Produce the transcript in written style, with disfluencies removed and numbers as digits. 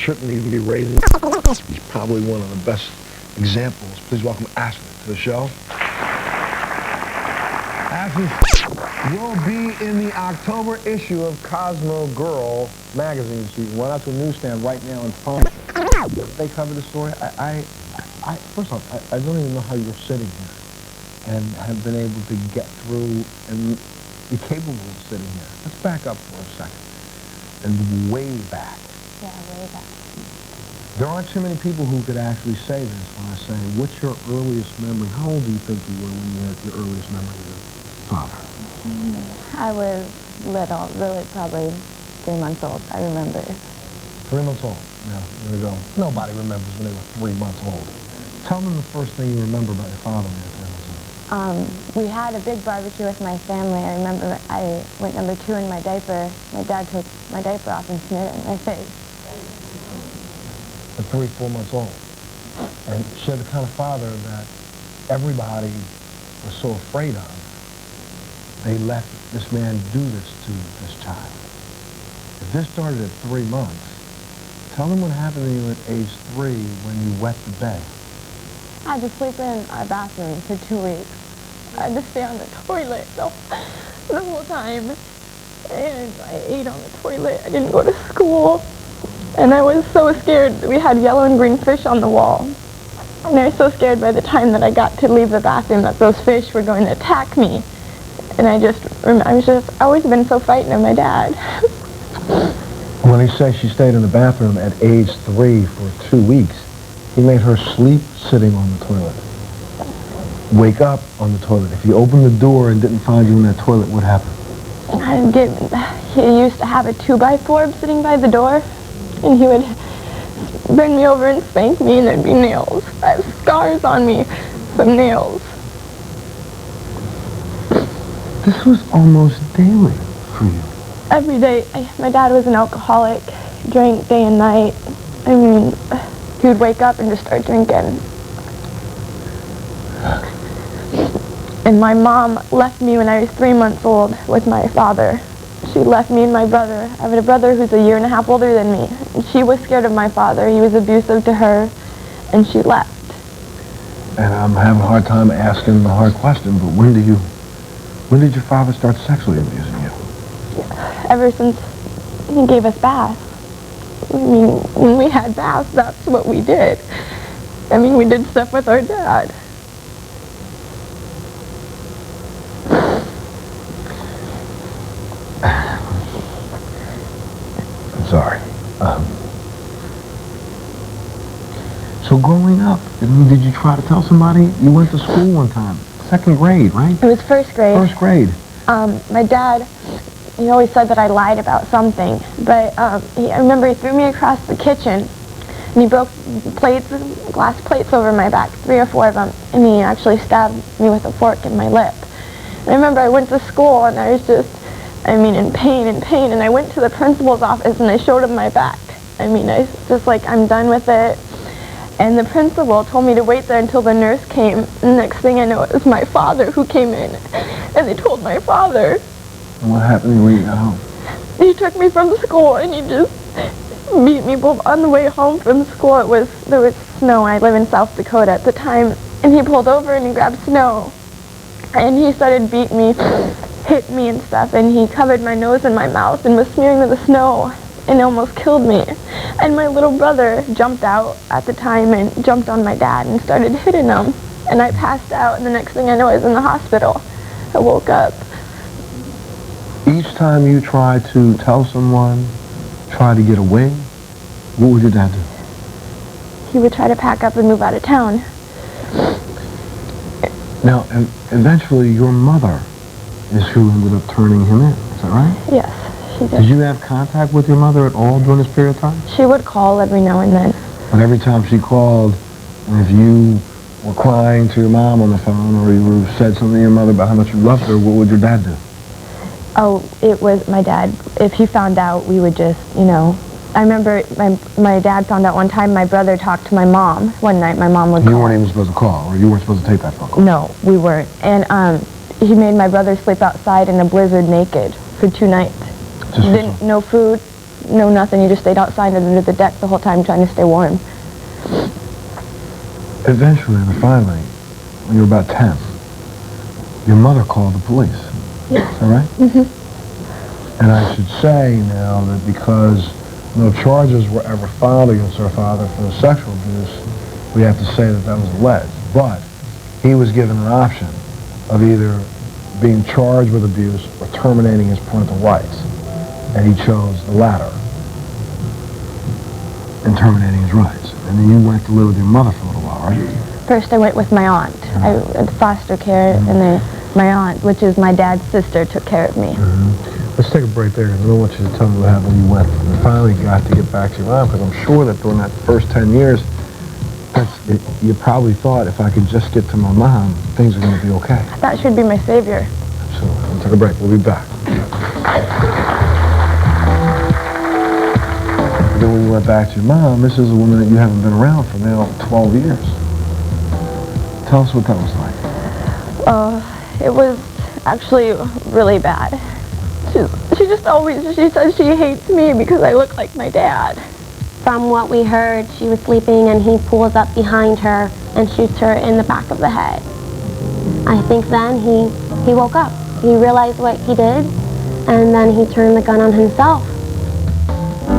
shouldn't even be raising. He's probably one of the best examples. Please welcome Ashley to the show. Ashley will be in the October issue of Cosmo Girl magazine season. Well, that's a newsstand right now in front. They cover the story. First off, I don't even know how you're sitting here and have been able to get through and be capable of sitting here. Let's back up for a second and way back. Yeah, way back. There aren't too many people who could actually say this when I say, what's your earliest memory? How old do you think you were when you had your earliest memory of your father? I was little, really probably 3 months old, I remember. 3 months old. Yeah, there we go. Nobody remembers when they were 3 months old. Tell them the first thing you remember about your father when you were 3 months old. We had a big barbecue with my family. I remember I went number 2 in my diaper. My dad took my diaper off and smeared it in my face. At 3, 4 months old. And she had the kind of father that everybody was so afraid of. They let this man do this to this child. If this started at 3 months, tell them what happened to you at age 3 when you wet the bed. I had to sleep in our bathroom for 2 weeks. I had to stay on the toilet the whole time. And I ate on the toilet. I didn't go to school. And I was so scared. We had yellow and green fish on the wall. And I was so scared by the time that I got to leave the bathroom that those fish were going to attack me. And I've always been so frightened of my dad. When he says she stayed in the bathroom at age 3 for 2 weeks, he made her sleep sitting on the toilet. Wake up on the toilet. If you opened the door and didn't find you in that toilet, what happened? He used to have a 2x4 sitting by the door, and he would bring me over and spank me, and there'd be nails. I have scars on me from nails. This was almost daily for you. Every day. My dad was an alcoholic, drank day and night. I mean, he would wake up and just start drinking. And my mom left me when I was 3 months old with my father. She left me and my brother. I have a brother who's 1.5 years older than me. And she was scared of my father. He was abusive to her, and she left. And I'm having a hard time asking the hard question, but when did your father start sexually abusing you? Ever since he gave us baths. I mean, when we had baths, that's what we did. I mean, we did stuff with our dad. I'm sorry. So growing up, did you try to tell somebody? You went to school one time. 2nd grade, right? It was 1st grade. 1st grade. My dad, he always said that I lied about something, but I remember he threw me across the kitchen, and he broke glass plates over my back, 3 or 4 of them, and he actually stabbed me with a fork in my lip. And I remember I went to school, and I was just, in pain, and I went to the principal's office, and I showed him my back. I was just like, I'm done with it. And the principal told me to wait there until the nurse came. And the next thing I know, it was my father who came in. And they told my father. And what happened when you got home? He took me from school, and he just beat me both on the way home from school. There was snow. I live in South Dakota at the time. And he pulled over and he grabbed snow. And he started beating me, hit me and stuff. And he covered my nose and my mouth and was smearing with the snow. And almost killed me. And my little brother jumped out at the time and jumped on my dad and started hitting him. And I passed out, and the next thing I know, I was in the hospital. I woke up. Each time you tried to tell someone, try to get away, what would your dad do? He would try to pack up and move out of town. Now, eventually your mother is who ended up turning him in, is that right? Yes. Did you have contact with your mother at all during this period of time? She would call every now and then. But every time she called, and if you were crying to your mom on the phone, or you said something to your mother about how much you loved her, what would your dad do? Oh, it was my dad. If he found out, we would just, I remember my dad found out one time my brother talked to my mom one night. My mom would call. You weren't even supposed to call, or you weren't supposed to take that phone call? No, we weren't. And he made my brother sleep outside in a blizzard naked for 2 nights. No food, no nothing. You just stayed outside under the deck the whole time trying to stay warm. Eventually, and finally, when you were about 10, your mother called the police. Yes. Is that right? Mm-hmm. And I should say now that because no charges were ever filed against our father for the sexual abuse, we have to say that that was alleged. But he was given an option of either being charged with abuse or terminating his parental rights. And he chose the latter in terminating his rights. And then you went to live with your mother for a little while, right? First I went with my aunt. Mm-hmm. I had foster care, and then my aunt, which is my dad's sister, took care of me. Mm-hmm. Let's take a break there, because I don't want you to tell me what happened when you went and finally got to get back to your mom, because I'm sure that during that first 10 years, you probably thought, if I could just get to my mom, things are going to be okay. That should be my savior. Absolutely. We'll take a break. We'll be back. Then when you went back to your mom, this is a woman that you haven't been around for now 12 years. Tell us what that was like. It was actually really bad. She just always, she says she hates me because I look like my dad. From what we heard, she was sleeping and he pulls up behind her and shoots her in the back of the head. I think then he woke up. He realized what he did, and then he turned the gun on himself.